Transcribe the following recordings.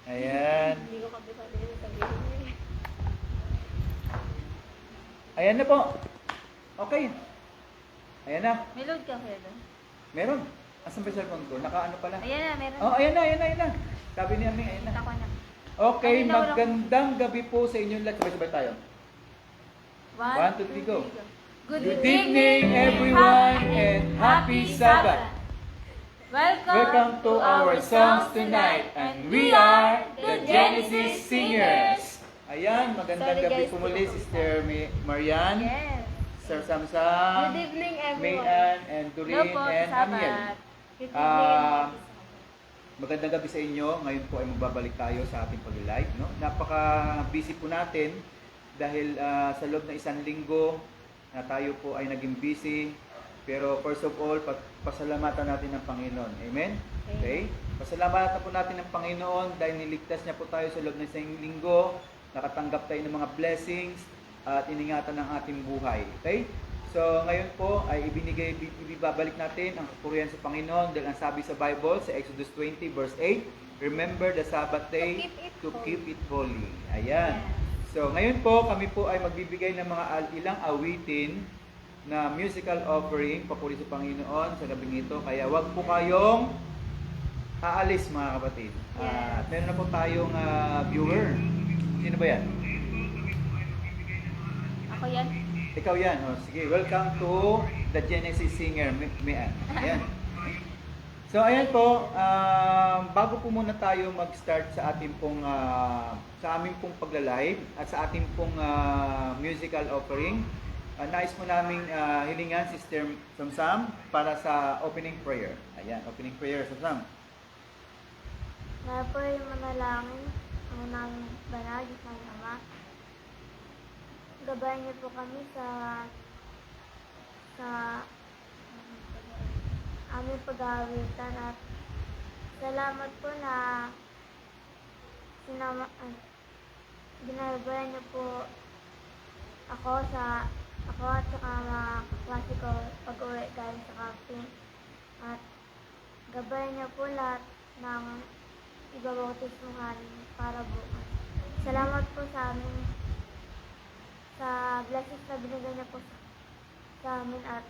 Ayan. Hindi ko kabisado yung sabihin. Ayan na po. Okay. Ayan na. May load ka kaya doon? Meron. Asan ba yung cellphone ko? Nakaano pala? Ayan na, meron. Oh, ayan na, ayan na, ayan na. Sabi ni Aming, ayan na. Kita ko na. Okay, Kanina wala- magandang gabi po sa inyong lahat. Sabay-sabay tayo. 1, 2, 3, go. Good evening, everyone, and happy Sabbath. Welcome to our songs tonight, and we are the Genesis Singers. Ayan, magandang Sorry, gabi guys. po muli, Sister Marian, Yes. Sir Samsam, Good evening, everyone. Mayan, and Hello Doreen, po, and Amiel. Sabat. Good evening, Ah, everyone. Magandang gabi sa inyo. Ngayon po ay magbabalik tayo sa ating pag-live. No? Napaka-busy po natin dahil sa loob ng isang linggo na tayo po ay naging busy. Pero first of all, pasalamatan natin ng Panginoon. Amen? Okay? Pasalamatan po natin ng Panginoon dahil niligtas niya po tayo sa loob ng isang linggo. Nakatanggap tayo ng mga blessings at iningatan ng ating buhay. Okay? So, ngayon po ay ibabalik natin ang kapurihan sa Panginoon dahil ang sabi sa Bible sa Exodus 20 verse 8, remember the Sabbath day to keep it holy. Ayan. So, ngayon po kami po ay magbibigay ng mga ilang awitin na musical offering papuri sa Panginoon sa gabing ito. Kaya wag po kayong aalis mga kapatid. At meron na po tayong viewer. Sino ba yan? Ako yan. Ikaw yan. O, sige, welcome to the Genesis Singer, Mian. Ayan. So, ayan po, bago po muna tayo mag-start sa ating pong, sa aming pong pagla-live at sa ating pong musical offering, nais mo naming hilingan, Sister Samsam, para sa opening prayer. Ayan, opening prayer, Samsam. Na po ay manalangin ang unang banal ng Ama. Gabayan niyo po kami sa aming pag-aawitan at salamat po na ginabayan niyo po ako at saka mga kaklase ko pag-uwi galing sa camping at gabayan niyo po lahat ng ibabautismuhan para bukas. Salamat po sa amin sa blessings na binigay niyo po sa amin at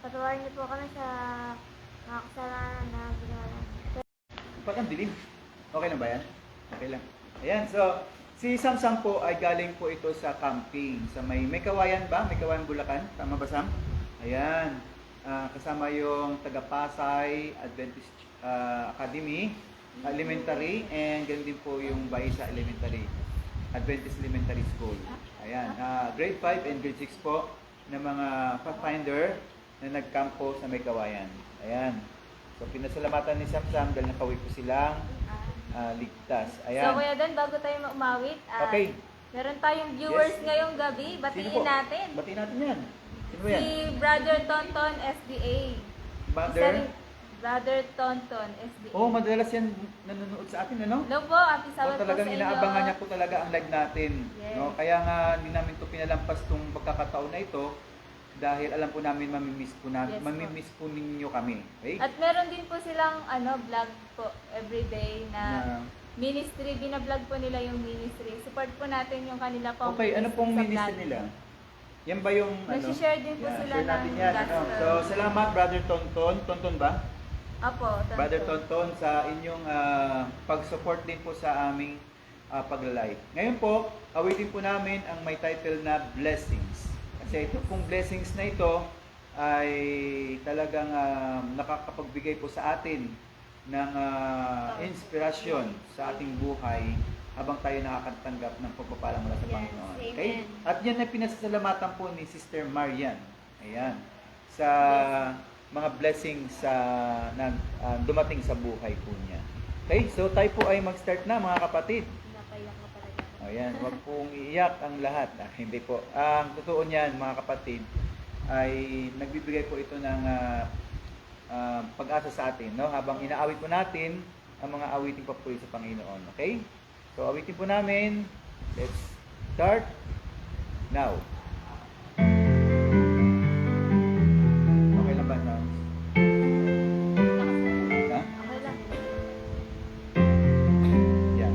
patawarin niyo po kami sa mga kasalanan na ginawa namin. Ba't ang dilim? Okay na ba yan? Okay lang. Ayan, so, si Samsam po ay galing po ito sa camping. Sa may Kawayan ba? May Kawayan, Bulacan? Tama ba, Sam? Ayan. Kasama yung taga-Pasay Adventist Academy, Elementary, and ganun din po yung Baisa Elementary, Adventist Elementary School. Ayan. Grade 5 and grade 6 po na mga pathfinder na nagkampo sa may Kawayan. Ayan. So, pinasalamatan ni Samsam dahil nakauwi po silang ligtas. Ayan. So, Kuya Dan, bago tayo umawit, Okay. meron tayong viewers Yes. ngayong gabi. Sino Batiin po? natin. Batiin natin yan. Sino ba yan? Si Brother Tonton SDA. Brother? Isa rin- Brother Tonton SDA. Oh, madalas yan nanonood sa atin, ano? Hello po, happy Sabbath po sa Talagang inyo. inaabangan niya po talaga ang live natin. Yes. No? Kaya nga hindi namin ito pinalampas itong pagkakataon na ito dahil alam po namin mamimiss po, Yes po. mamimiss po ninyo kami. Okay? At meron din po silang vlog po everyday na ministry. Binablog po nila yung ministry. Support po natin yung kanila po. Okay, ano pong ministry nila? Yan ba yung Nasi-share din po Yan, sila share natin ng yan, gospel. So, salamat Brother Tonton. Tonton ba? Apo, Tonton. Brother Tonton sa inyong pag-support din po sa aming pag-live. Ngayon po, awitin po namin ang may title na Blessings. Kasi ito pong blessings na ito ay talagang nakakapagbigay po sa atin ng inspirasyon sa ating buhay habang tayo nakakatanggap ng pagpapala mula sa Yes, Panginoon. amen. Okay? At yan ay pinasasalamatan po ni Sister Marian. Ayan. Sa mga blessings na dumating sa buhay po niya. Okay? So tayo po ay mag-start na mga kapatid. Napayak na talaga. Ayan, wag pong iiyak ang lahat. Hindi po. Ang totoo niyan mga kapatid ay nagbibigay po ito ng pag-asa sa atin, no? Habang inaawit po natin ang mga awiting papuri sa Panginoon. Okay? So awitin po namin. Let's start now. Okay lang ba sounds? Ha? Okay lang. Yan.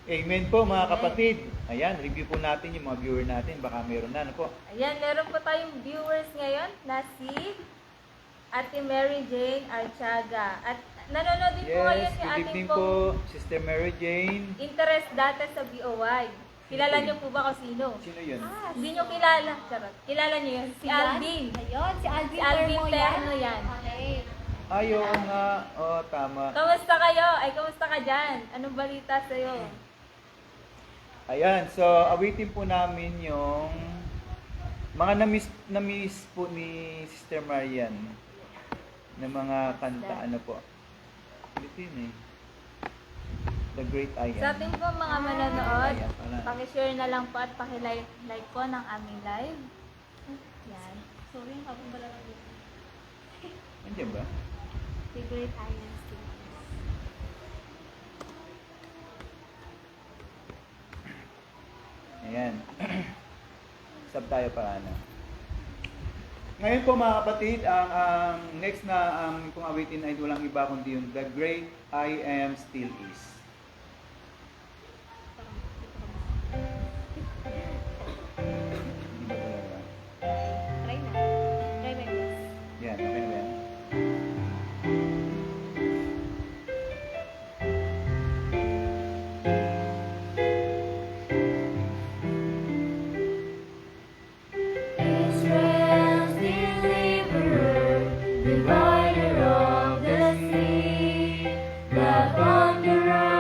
Amen po mga Amen. kapatid. Ayan, review po natin yung mga viewer natin. Baka meron na. Ano po? Ayan, meron po tayong viewers ngayon na si Ate Mary Jane Archaga. At nanonood din po ngayon Yes, si good ating evening pong po, Sister Mary Jane. interest data sa BOY. Kilala niyo po ba kung sino? Sino yun? Hindi niyo kilala. Charot. Kilala niyo yun? Si Alvin. Ayun, si Alvin, Si Alvin Termo Terno yan. Okay. Ay, oo nga. Oo, tama. Kamusta kayo? Ay, kamusta ka dyan? Anong balita sa'yo? Ayan, so awitin po namin yung mga na-miss po ni Sister Marian na mga kanta, ano po. Ulitin eh. The Great I Am. Sa ating po mga manonood, Ayan, pala. pakishare na lang po at pakilike po ng aming live. Yan. Sorry, habang bala lang dito. Andiyan ba? The Great Iron Steel. Ayan. Sub tayo para ano. Ngayon po mga kapatid, ang next na kung awitin ay walang iba kundi yung The Great I Am Still Is. Hindi ba talaga? Try na. Try my best. Yan, okay na ba yan? Israel's deliverer, divider of the sea, the conqueror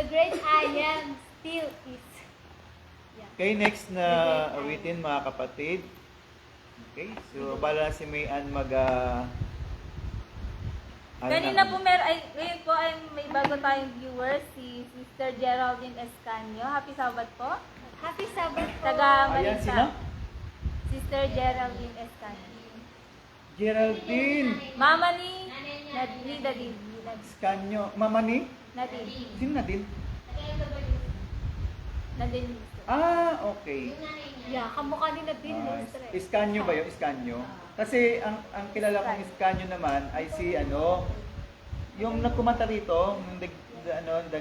The great I am still is. Yeah. Okay, next na awitin mga kapatid. Okay, so bala si Mayan mag Kanina po ngayon po ay may bago tayong viewers, si Sister Geraldine Escanio. Happy Sabbath po. Happy Sabbath po. Taga Ayan, Marisa. sino? Sister Geraldine Escanio. Geraldine Mama ni Nadine. Escanio. Mama ni? Nadine. Sino na din? Nadine. Okay. Yeah, kamukha ni Nadine. Escanio ba yung Escanio? Kasi ang kilala kong Escanio naman ay si yung nagkumanta rito, yung the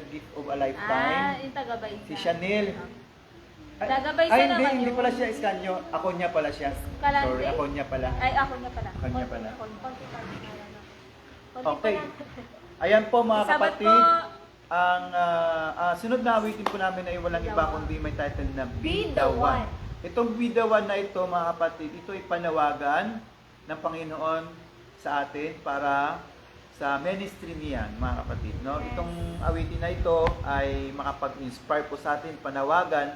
Gift of a Lifetime. Yung taga-Baysa. Si Chanel. Taga-Baysa Ay, naman hindi yun. pala siya Escanio. Ako niya pala siya. Kalante? Sorry, ako niya pala. Ay, ako niya pala. Ako niya pala. Konti Okay. pa lang. Ayan po mga Sabat kapatid. po. Ang sunod na awitin po namin ay walang iba kundi may title na Be the One. Itong Be the One na ito mga kapatid, ito ay panawagan ng Panginoon sa atin para sa ministry niyan mga kapatid. No? Yes. Itong awitin na ito ay makapag-inspire po sa atin, panawagan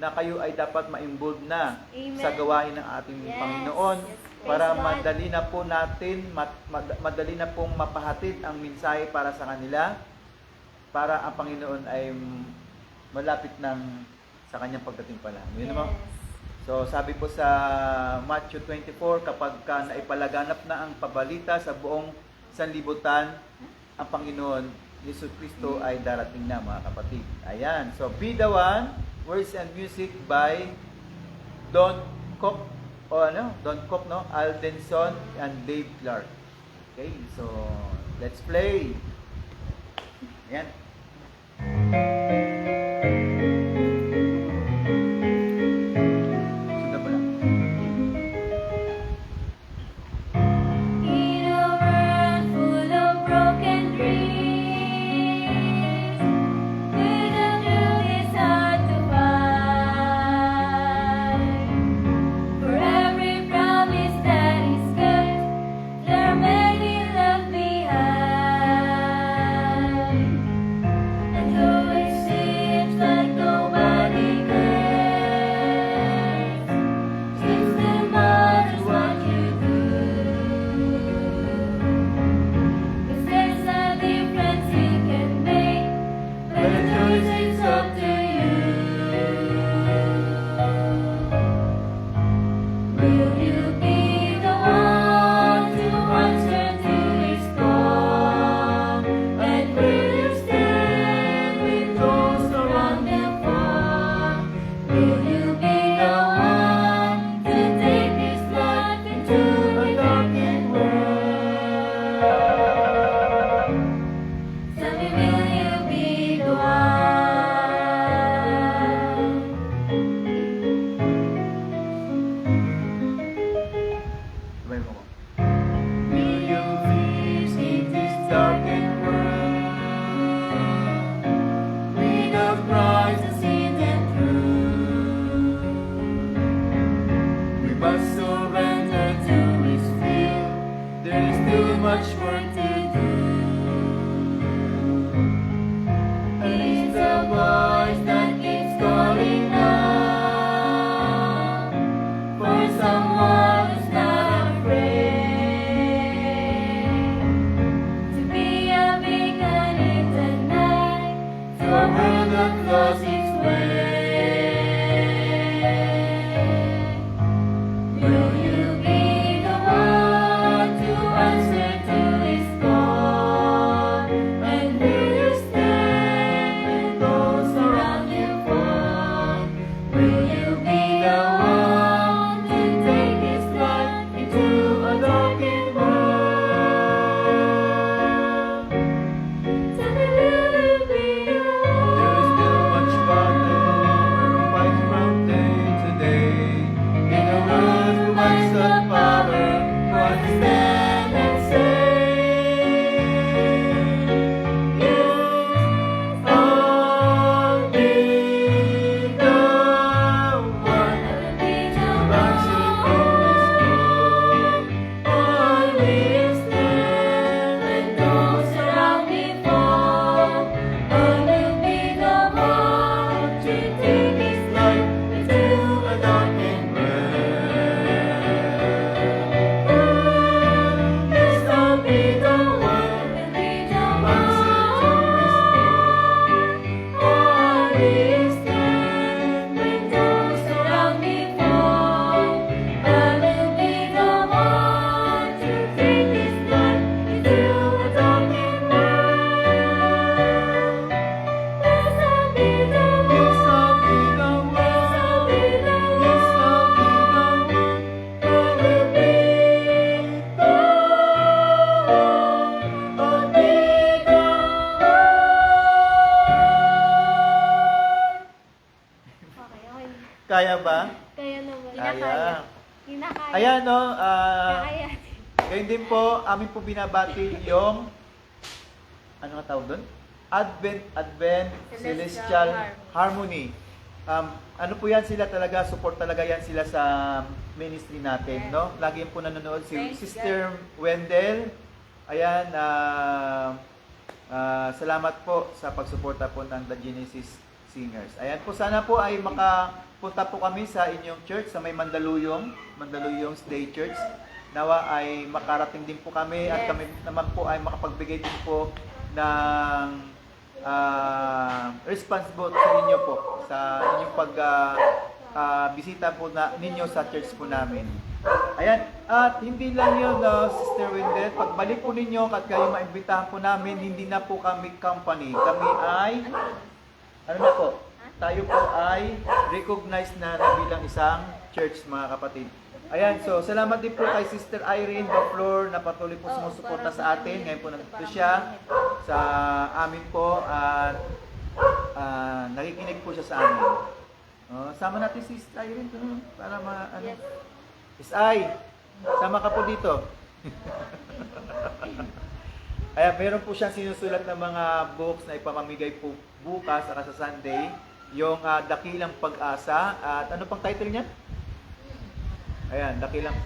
na kayo ay dapat ma-involve na Amen. sa gawain ng ating Yes. Panginoon Yes. para Praise God. madali na po natin, madali na pong mapahatid ang mensahe para sa kanila para ang Panginoon ay malapit ng sa kanyang pagdating pala. Yun naman. So sabi po sa Matthew 24, kapag ka naipalaganap na ang pabalita sa buong sanlibutan, ang Panginoon, Yesu Cristo ay darating na mga kapatid. Ayan. So Be the One, words and music by Don Cook, Aldenson and Dave Clark. Okay, so let's play. Ayan. Sundan mo lang. In a world full of broken dreams, where the truth is hard to find, for every promise that is kept, there are many left behind. And though it seems like nobody cares, just as much as what you do, 'cause there's a difference you can make, but the choice is up to you. Will you be the one to answer to his call? And will you stand with those around him for? Will you be the one to take this life into a darkened world? Tell me, will you be the one? Sabay mo ko. Will you face in this darkened world with a price to see them through? We must surrender to His will. There is too much work to do. And it's the voice that keeps calling out for someone who's not afraid To be a beacon in the night, to a world that lost its way. Will you be the one to answer to his call? And will you stand when those around you fall? Will you be the one to take his life into a darkened world? Tell me, will you be the There is still much battle Kaya ba? Kaya naman. Kaya. Kinakaya. Ayan, no? Kaya. Ngayon din po, amin po binabati yung, ano nga tawag doon? Advent Celestial Harmony. Ano po yan sila talaga, support talaga yan sila sa ministry natin, no? Lagi po nanonood si Thanks, Sister Wendell. Ayan, salamat po sa pagsuporta po ng The Genesis Singers. Ayan po, sana po ay makapunta po kami sa inyong church sa may Mandaluyong Day Church. Nawa ay makarating din po kami at kami naman po ay makapagbigay din po ng responsible sa inyo po sa inyong bisita po ninyo sa church po namin. Ayan, at hindi lang yun, Sister Wendell, pagbalik po ninyo at kayo maimbitahan po namin, hindi na po kami company. Kami ay, ano na po, tayo po ay recognized na bilang isang church, mga kapatid. Ayan, so salamat din po kay Sister Irene Baflor na patuloy po sumusuporta sa atin. Ngayon po nandito siya sa amin po at nakikinig po siya sa amin. Sama natin si Sister Irene para Yes. Isay, sama ka po dito. Ayan, meron po siyang sinusulat ng mga books na ipamamigay po bukas sa Sunday. Yung Dakilang Pag-asa. At ano pang title niya? Ayan, Dakilang.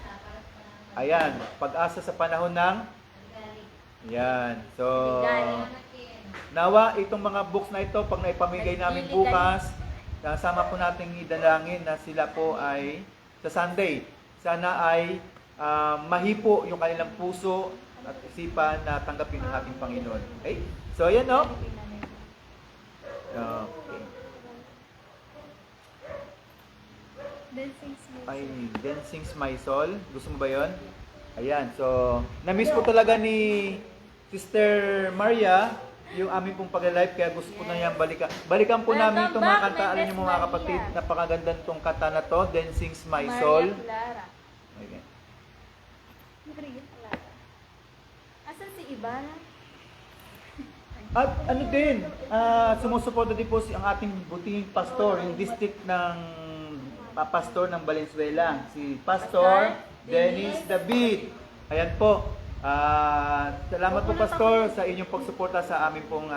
Ayan, Pag-asa sa panahon ng. Ayan. So, nawa itong mga books na ito, pag naipamigay namin bukas, kasama po nating idalangin na sila po ay sa Sunday. Sana ay mahipo yung kanilang puso at isipan na tanggapin ng ating Panginoon. Okay? So, ayan, no? Okay. Dancing's My Soul. Gusto mo ba yun? Ayan. So, na-miss po talaga ni Sister Maria yung aming pong pag-live, kaya gusto po na yan balikan. Balikan po namin itong mga kanta. Alam niyo mga kapatid, napakaganda itong kanta na to, Dancing's My Soul. Maria Clara. Okay. Maria Clara. Asan si Ivana? At ano din, sumusuporta din po ang ating butihing pastor, yung district ng pastor ng Valenzuela, si Pastor Dennis David. Ayan po. Salamat po, Pastor, sa inyong pagsuporta sa amin pong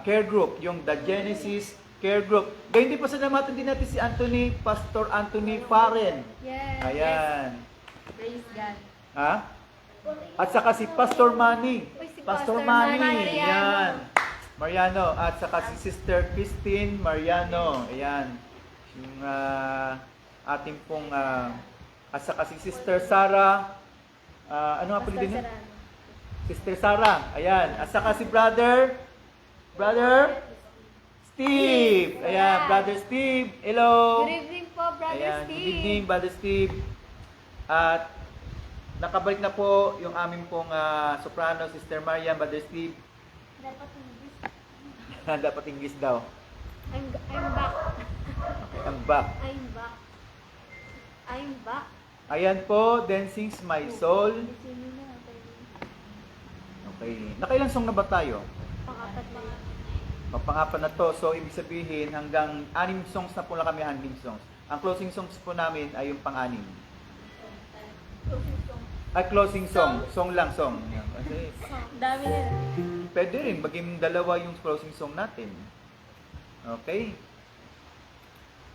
care group, yung The Genesis Care Group. Gayun din po, salamatan din natin si Pastor Anthony Faren. Yes. Ayan. Praise God. Ha? At saka si Pastor Manny. Uy, si Pastor Pastor Manny. Mariano. Ayan. Mariano. At saka si Sister Christine Mariano. Ayan. Yung ating pong at saka si Sister Sarah. Ano nga po din yun? Sister Sarah. Ayan. At saka si Brother Steve. Ayan. Brother Steve. Hello. Good evening po, Brother Ayan, Steve. good evening, Brother Steve. At nakabalik na po yung aming pong soprano, Sister Marian, Brother Steve. Dapat hindi. Dapat English daw. I'm back. Ang back. I'm back. Ayan po, Dancing's My Soul. Sino na? Okay. Nakailang song na ba tayo? Pangapat lang. Pangapat na to. So, ibig sabihin, hanggang 6 songs na po lang kami, 6 songs. Ang closing songs po namin ay yung pang-6. Ay, closing song. Song lang, song. Yan. Kasi, Dami nila. pwede rin, maging dalawa yung closing song natin. Okay?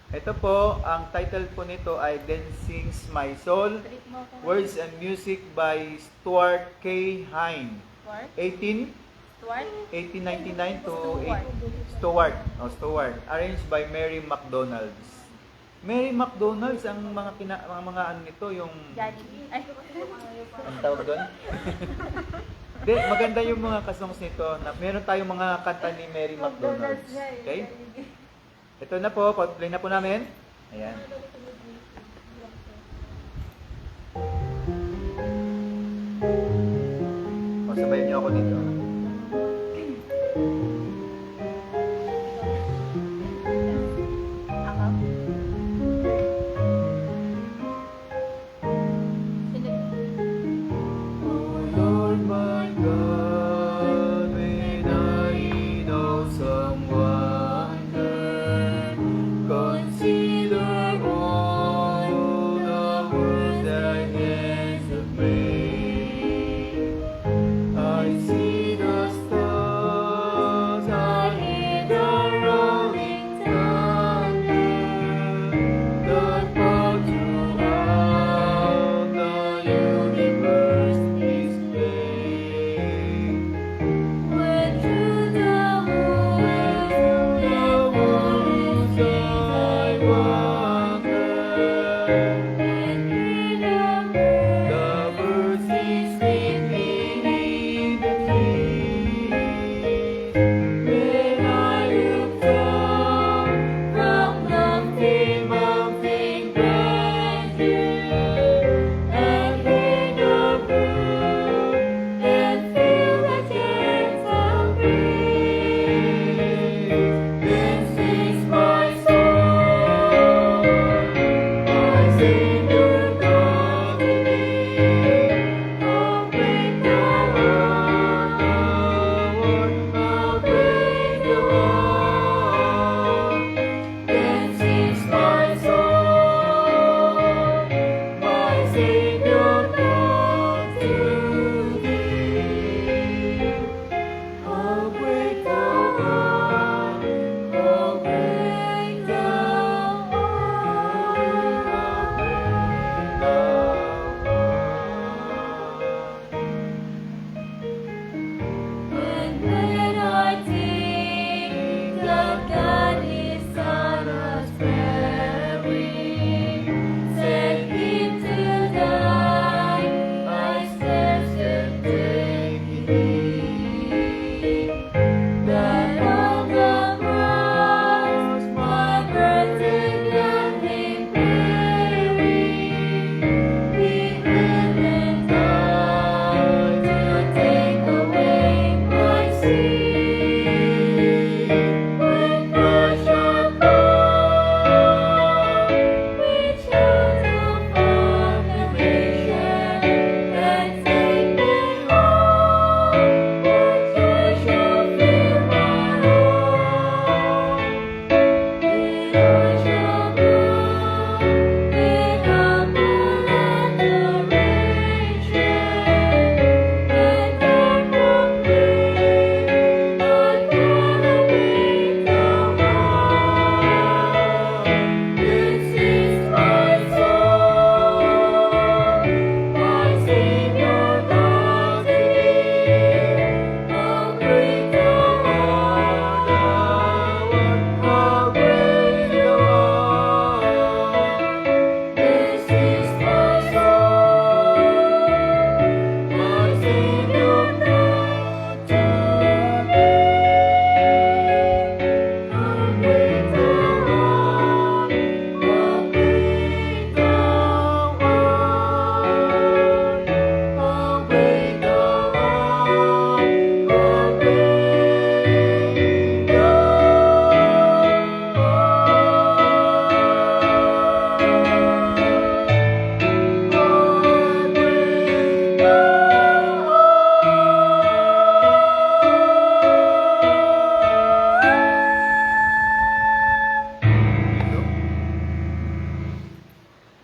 Ito po, ang title po nito ay Dancing's My Soul. Trip mo ko. Words and music by Stuart K. Hine. Stuart? 1899 to Stuart. Stuart. Arranged by Mary McDonald's. Mary McDonald's ang mga ano nito, yung Johnny. Ay. ang tawag doon? Hindi, maganda yung mga kasongs nito. Meron tayong mga kanta ni Mary McDonald's. Okay? Ito na po, play na po namin. Ayan. O, sabayan niyo ako dito. Ako? Lord my God, when I know some wonder,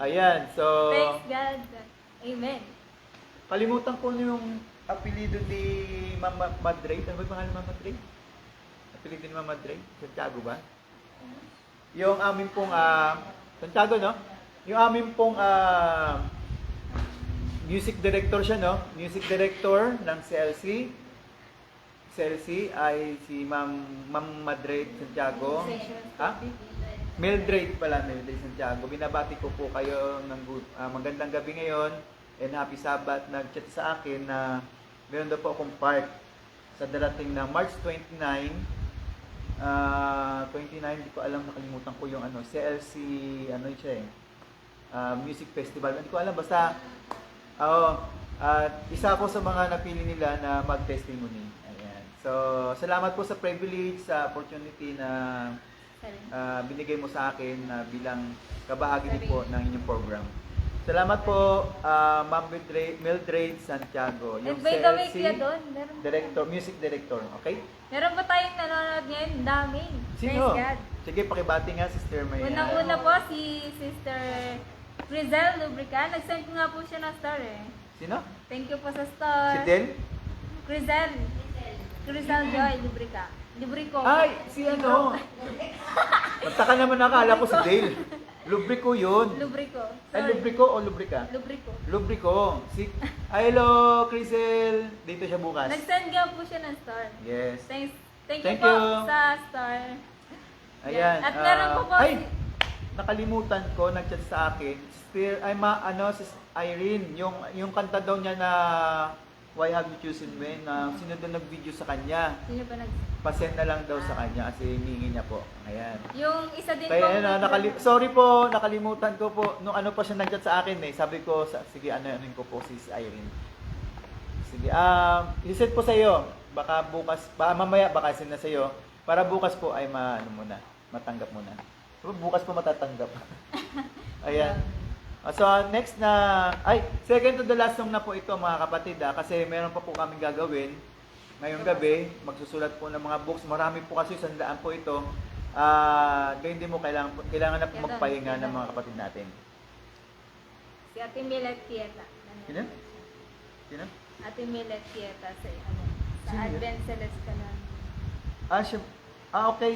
Ayan, so Praise God. Amen. kalimutan ko yung apelido ni Mama Madre. Ano ba yung pangalan ni Mama Madre? Apelido ni Mama Madre? Santiago ba? Yung amin pong, Santiago, no? Yung amin pong music director siya, no? Music director ng CLC. CLC ay si Ma'am Madre Santiago. Ha? Mildred pala, Mildred Santiago. Binabati ko po kayo ng magandang gabi ngayon and happy Sabbath. Nag-chat sa akin na meron daw po akong part sa darating na March 29. 29, hindi ko alam, nakalimutan ko yung ano, CLC, ano siya music festival. Hindi ko alam, basta, isa ako sa mga napili nila na mag-testimony. Ayan. So, salamat po sa privilege, sa opportunity na binigay mo sa akin bilang kabahagi din po ng inyong program. Salamat po, Ma'am Mildred Santiago, yung And by the way, CLC Kuya Don, meron director, music director, okay? Meron ba tayong nanonood ngayon? Dami. Sino? Praise God. Sige, pakibati nga, Sister Maya. Unang-una po si Sister Frizel Lubrica. Nag-send ko nga po siya ng star eh. Sino? Thank you po sa star. Si Del? Frizel. Frizel Joy Lubrica. Lubrico. Ay, si ano? Magtaka naman akala ko si Dale. Lubrico yun. Lubrico. Ay, Sorry. Lubrico o Lubrica? Lubrico. Lubrico. Hello, Crisel. Dito siya bukas. Nag-send nga po siya ng star. Yes. Thank Thank you po you. sa star. Ayan. At meron po po Ay, nakalimutan ko, nag-chat sa akin. Still, si Irene, yung kanta daw niya na Why Have You Chosen Me, na sino doon nag-video sa kanya. Sino pa nag... Pasend na lang daw sa kanya kasi hiningi niya po. Ayan. Yung isa din Kaya po. sorry po, nakalimutan ko po. Nung ano pa siya nag-chat sa akin eh. Sabi ko, sige, ano ko po si Irene. Sige, i-set po sa iyo. Baka bukas, mamaya baka send na sa iyo. Para bukas po ay matanggap muna. So, bukas po matatanggap. Ayan. So, next na, second to the last song na po ito mga kapatid kasi meron pa po kaming gagawin. Ngayong gabi, magsusulat po ng mga books. Marami po kasi, 100 po ito. Ganyan din mo, kailangan na po magpahinga ng mga kapatid natin. Si Ate Milet Kieta. Sino? Sino? Ate Milet Kieta sa Sino yun? Advent Celestial. Okay,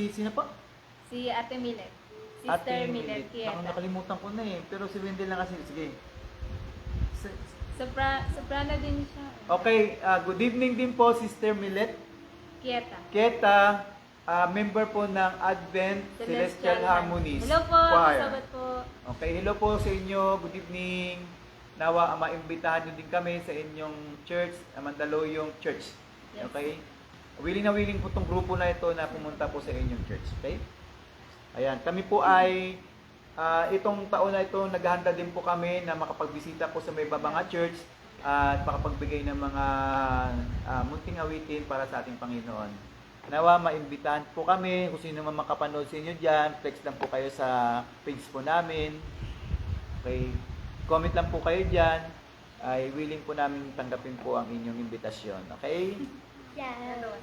sino po? Si Ate Milet. Sister Ate Milet Kieta. Nakalimutan ko na eh. Pero si Wendell lang kasi. Sige. Soprano din siya. Okay, good evening din po, Sister Milet Kieta. Kieta, member po ng Advent Celestial Harmonies Hello po, Choir. sabat po. Okay, hello po sa inyo. Good evening. Nawa, maimbitahan nyo din kami sa inyong church, Mandaluyong Church. Yes. Okay? Willing na willing po itong grupo na ito na pumunta po sa inyong church. Okay? Ayan, kami po ay itong taon na ito, naghahanda din po kami na makapagbisita po sa may babanga church at makapagbigay ng mga munting awitin para sa ating Panginoon. Nawa, maimbitahan po kami. Kung sino man makapanood sa inyo dyan, flex lang po kayo sa page po namin. Okay? Comment lang po kayo dyan. Ay willing po namin tanggapin po ang inyong imbitasyon. Okay? Yes.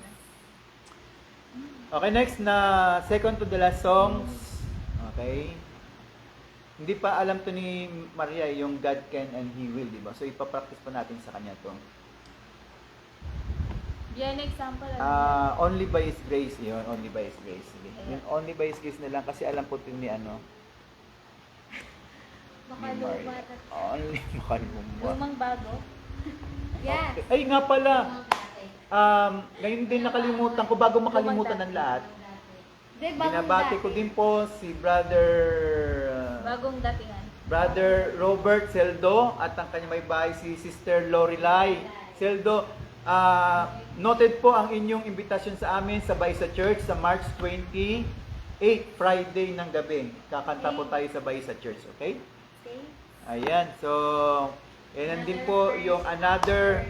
Okay, next na second to the last songs. Okay? Hindi pa alam to ni Maria yung God can and He will, di ba? So ipapractice pa natin sa kanya to. Yan example. Only by His grace, yun. Only by His grace. Sige. Yung only by His grace na lang kasi alam po ito ni ano. Baka Ni luma. Maria. Only makaluma. Lumang bago. Yeah. Okay. Ay nga pala. Ngayon din nakalimutan ko bago makalimutan ng lahat. Binabati ko din po si Bagong datingan. Brother Robert Seldo at ang kanyang may bahay si Sister Lorelai Seldo. Noted po ang inyong imbitasyon sa amin sa Baisa Church sa March 28, Friday ng gabi. Kakanta po tayo sa Baisa Church, okay? Ayan, so nandun po yung another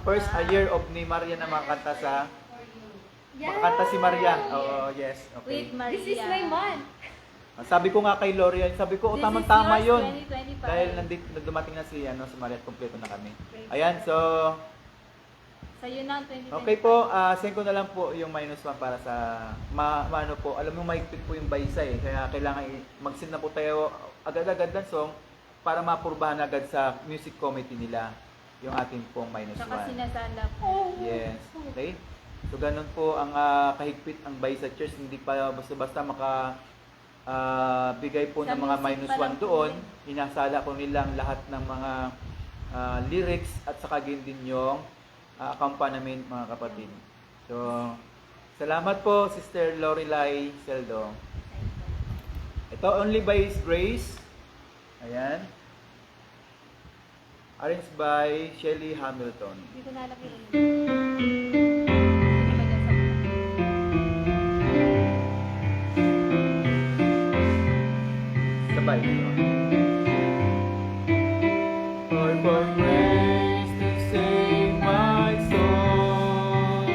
first a year of ni Maria na makakanta sa makakanta si Maria. Oh, yes, okay. With Maria. This is my month. Sabi ko nga kay L'Oreal, sabi ko, This tamang-tama is yun. yours, 2025. Dahil dumating na si Maria at kompleto na kami. Ayan, so, Sa yun ang 2025. Okay po, send ko na lang po yung -1 para sa maano po. Alam mo mahigpit po yung baysa eh. Kaya kailangan mag-send na po tayo agad-agad ng song para mapurbahan agad sa music committee nila yung ating pong Saka -1. sinasala po. Yes. Okay? So ganun po ang kahigpit ang baysa church. Hindi pa basta-basta bigay po Sa ng mga music pa lang -1 po doon. yun. Inasala ko nilang lahat ng mga lyrics at saka din yung accompaniment mga kapatid. So, salamat po Sister Lorelai Seldo. Ito Only by His Grace. Ayan. Arranged by Shelly Hamilton. Hindi ko nalaki rin. Hindi ba dyan sa Sabay. For grace to save my soul,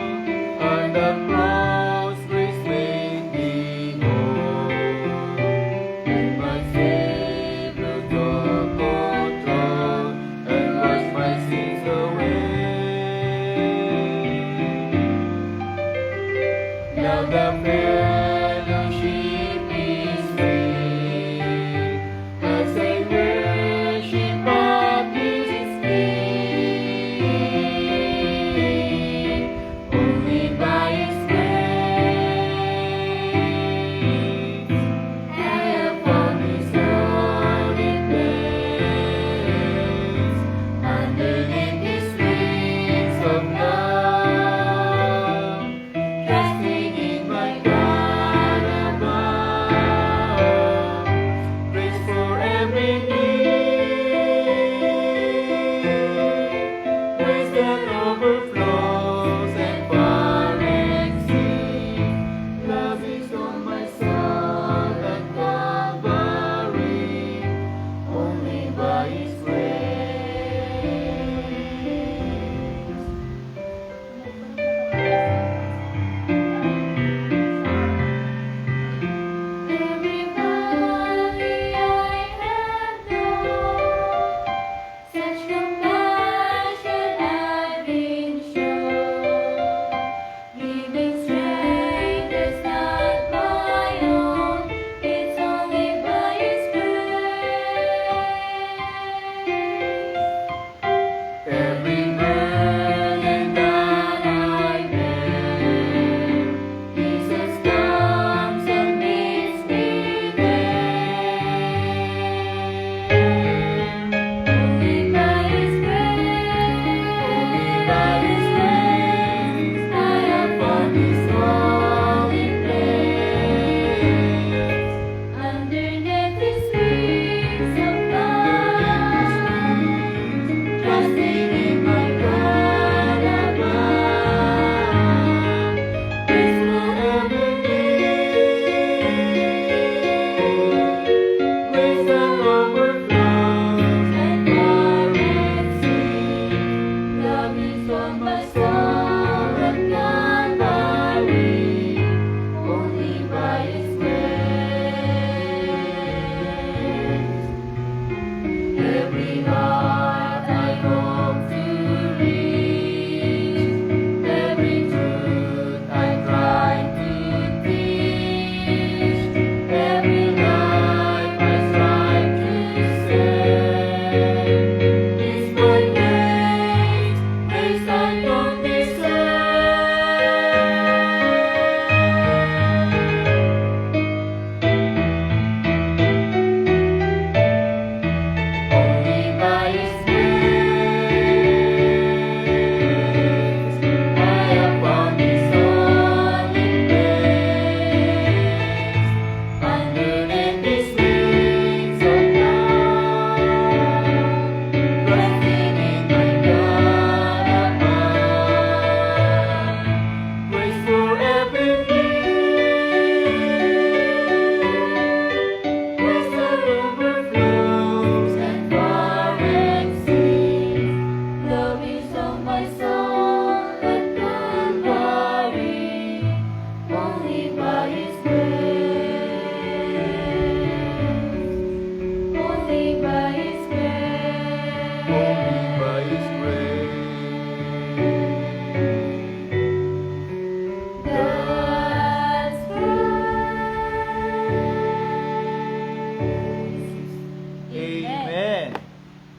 on the cross grace made me whole. And my Savior took control and washed my sins away. Now the fellowship is free,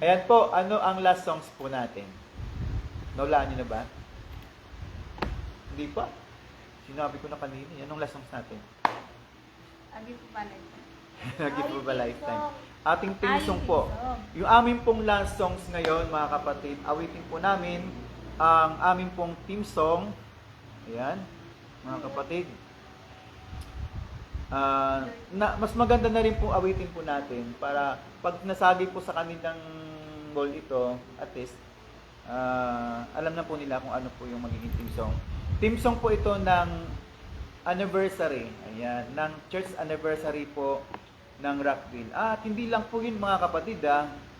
Ayan po, ano ang last songs po natin? Naulaan nyo na ba? Hindi pa. Sinabi ko na kanina, anong last songs natin? Abi po pala ito. Nag-give Ay, a lifetime. song. Ating theme Ay, song po. theme song. Yung aming pong last songs ngayon, mga kapatid, awitin po namin ang aming pong theme song. Ayan, mga kapatid. Mas maganda na rin po awitin po natin para pag nasagi po sa kanilang goal ito, at least, alam na po nila kung ano po yung magiging theme song. Theme song po ito ng anniversary. Ayan, ng church anniversary po ng Rockville. At hindi lang po yun mga kapatid,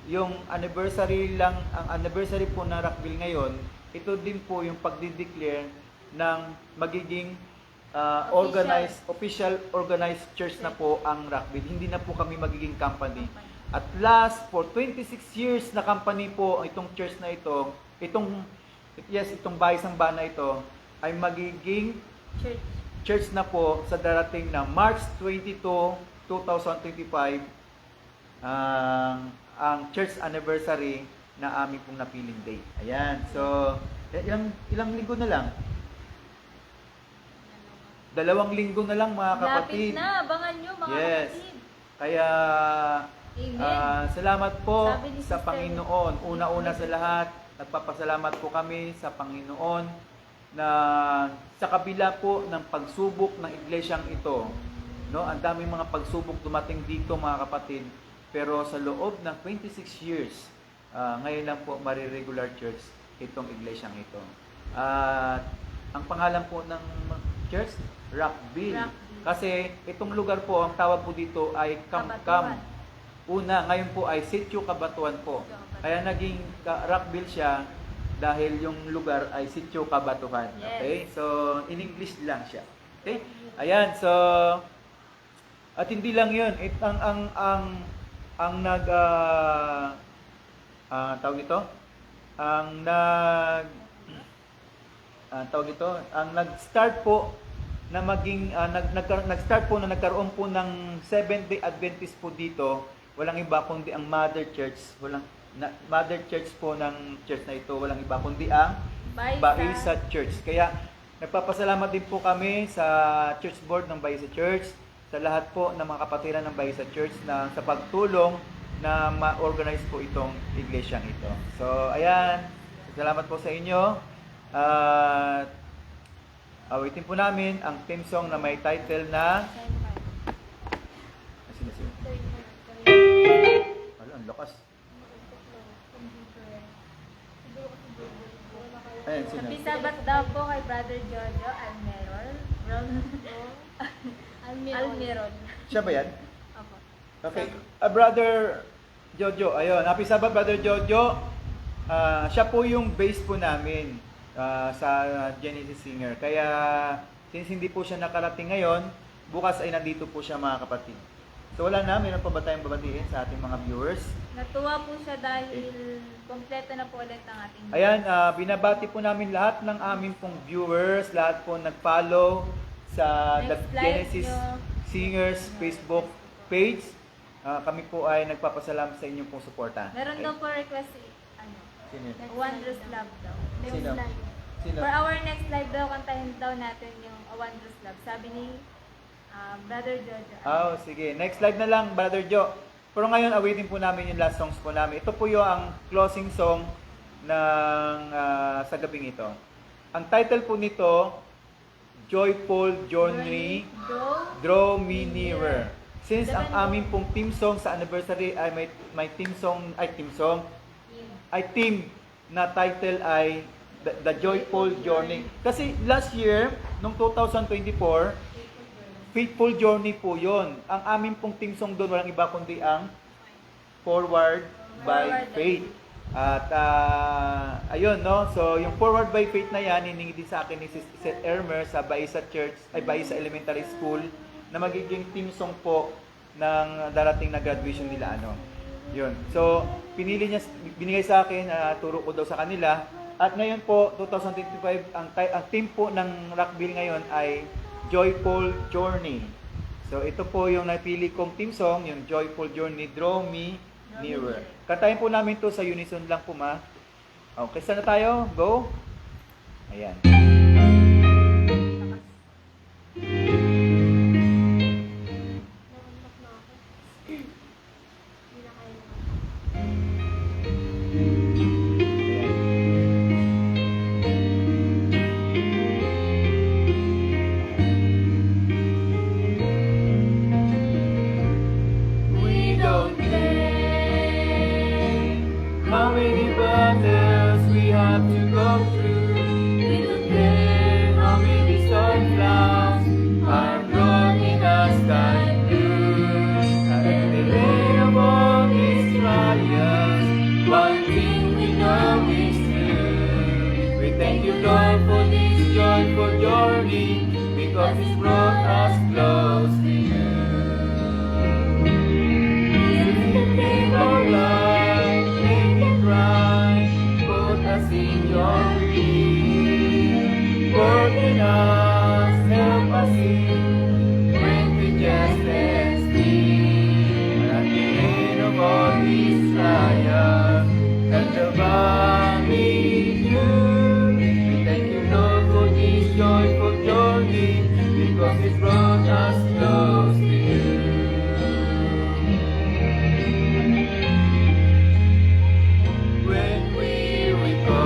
yung anniversary lang, ang anniversary po ng Rockville ngayon, ito din po yung pagdideclare ng magiging official organized church na po ang Rockville. Hindi na po kami magiging company. At last, for 26 years na company po itong church na ito, itong Bahay Samba na ito, ay magiging church na po sa darating na March 22, 2025, ang church anniversary na aming pong napiling date. Ayan. So, ilang linggo na lang? 2 linggo na lang mga kapatid. Lapit na, abangan nyo mga Yes. kapatid. Kaya, Amen. salamat po Sabi ni sa Sister Panginoon. Una-una sa lahat, nagpapasalamat po kami sa Panginoon na sa kabila po ng pagsubok ng iglesyang ito, no, ang daming mga pagsubok dumating dito mga kapatid, pero sa loob ng 26 years, ngayon lang po mariregular church itong iglesyang ito. At ang pangalan po ng church, Rockville. Rockville. Kasi itong lugar po, ang tawag po dito ay Kamkam. Kabatuan. Una, ngayon po ay Sitio Kabatuan po. Kaya naging Rockville siya dahil yung lugar ay Sitio Kabatuan. Yes. Okay? So, in English lang siya. Okay? Ayan, so at hindi lang 'yun. Ang nag tawag ito? Ang nag-start po na maging nag-start po na nagkaroon po ng Seventh-day Adventist po dito, walang iba kundi ang Mother Church, Mother Church po ng church na ito, walang iba kundi ang Baisa Church. Kaya nagpapasalamat din po kami sa Church Board ng Baisa Church, sa lahat po ng mga kapatiran ng Baisa Church na sa pagtulong na ma-organize po itong iglesyang ito. So, ayan, salamat po sa inyo. Awitin po namin ang theme song na may title na ang lakas. Ayan, sino? Happy Sabbath daw po kay Brother Jojo Almiron. Siya ba yan? Opo. Okay. Brother Jojo, ayun. Happy Sabbath, Brother Jojo. Siya po yung base po namin sa Genesis Singer. Kaya, since hindi po siya nakarating ngayon, bukas ay nandito po siya mga kapatid. So wala na, meron pa ba tayong babatiin sa ating mga viewers? Natuwa po siya dahil kompleto na po ulit ang ating Ayan, binabati po namin lahat ng aming pong viewers, lahat po nag-follow sa The Next live Genesis nyo. Singers Facebook page. Kami po ay nagpapasalamat sa inyong pong suporta. Meron daw po request Sino yun? Wondrous Love daw. Sino? Sino? For our next live daw, kantahin daw natin yung A Wondrous Love. Sabi ni Brother Jojo. Oh, sige. Next slide na lang, Brother Jo. Pero ngayon, awitin po namin yung last songs po namin. Ito po yung ang closing song ng sa gabing ito. Ang title po nito, Joyful Journey, Draw Me Nearer. Since ang aming pong theme song sa anniversary ay may theme na title ay The Joyful Journey. Kasi last year, nung 2024, Faithful Journey po yon. Ang aming pong theme song doon, walang iba kundi ang Forward by Faith. At ayun, no? So, yung Forward by Faith na yan, hiningi din sa akin ni Seth Ermer sa Baisa Church, Baisa Elementary School, na magiging theme song po ng darating na graduation nila, ano. Yun. So, binigay sa akin, turo ko daw sa kanila. At ngayon po, 2025, ang theme po ng Rockville ngayon ay Joyful Journey. So, ito po yung napili kong theme song, yung Joyful Journey, Draw Me Nearer. Kantahin po namin to sa unison lang po, ma. Okay, saan na tayo? Go. Ayan. Nauntak na ako. Hindi na kaya naman. We don't care how many battles we have to go through. We don't care how many storm clouds are blocking us sky blue. At the end of all these trials, one thing we know is true. We thank you, Lord, for this joyful journey, because it's brought us close to you. Take our life, make it right, put us in your will. Work in us, help us in, when we just stand still. At the end of all these trials, let the body do. We thank you, Lord, for this joyful journey, because it brought us close to you. When we recall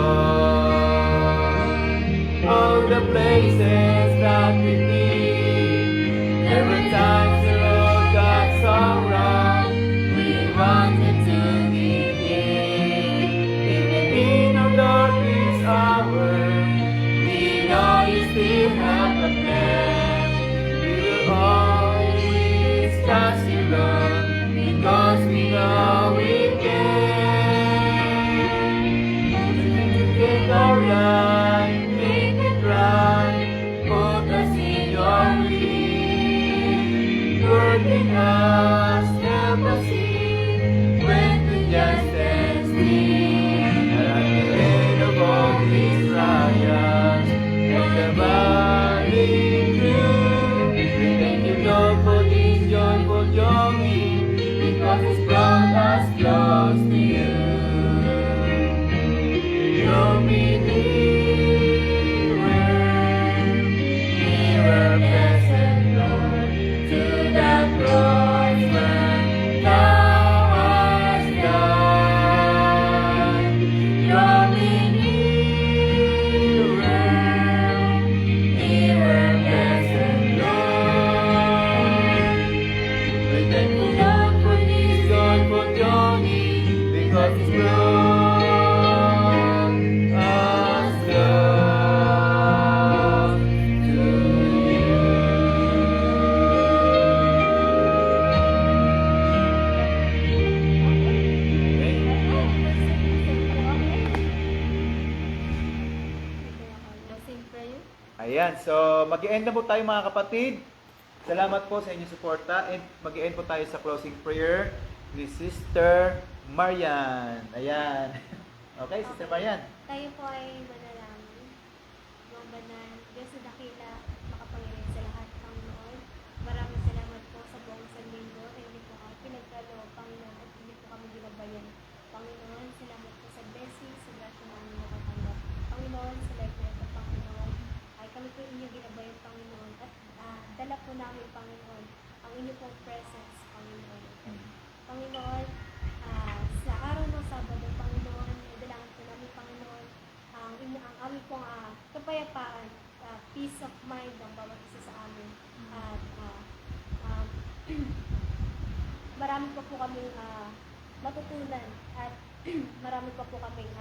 all the places that we've been, there were times the road got so wrong, we wanted to give in. Even in our darkest hour, we know you still have a plan. We will always trust you, Lord, because we know we can. Take our life, make it right, put us in your will. Work in us, help us in, when we just stand still. At the end of all these trials, let the body through. We thank you, Lord, for this joyful journey, because it's brought us close to you. Draw me nearer, blessed Lord, to that cross where thou hast died. Draw me nearer, blessed Lord. We thank you, Lord, for this joyful journey, because it's brought us close to you. Closing prayer. Ayan, so mag-end na po tayo mga kapatid. Salamat po sa inyong suporta and mag-end po tayo sa closing prayer ni Sister Marian. Ayan. Okay, Sister Marian. Tayo po ay manalangin. Mga banal, Diyos na dakila, makapangyarihan sa lahat, Panginoon. Maraming salamat po sa buong isang linggo na hindi po kami pinagkalo, Panginoon, at hindi po kami ginabayan. Panginoon, salamat po sa blessing, sa grasya na aming nakatanggap. Panginoon, sa life na ito, Panginoon, ay kami po inyong ginabayan, Panginoon, at dala po namin, Panginoon, ang inyong pong presence, Panginoon. Panginoon, sa araw ng Sabado, Panginoon, dalangin po namin, Panginoon, ang aming pong kapayapaan, peace of mind ang bawat isa sa amin. At marami pa po kaming matutunan at marami pa po kaming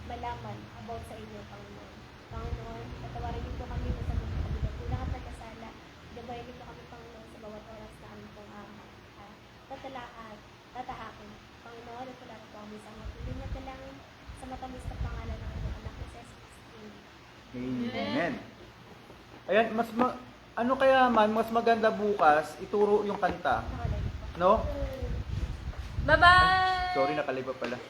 malaman about sa inyo, Panginoon. Panginoon, patawarin niyo po kami sa mga kabilang kulang at pagkasala. Gabayan niyo po kami, Panginoon, sa bawat oras na aming pong tatahakin. Panginoon, at wala po kami sa mga piling na dalangin sa matamis na pangalan ng aming anak na Jesus Christ. Amen. Ayan, ano kaya man, mas maganda bukas, ituro yung kanta. Nakalagay po. No? Bye-bye! Sorry, nakaliba pala.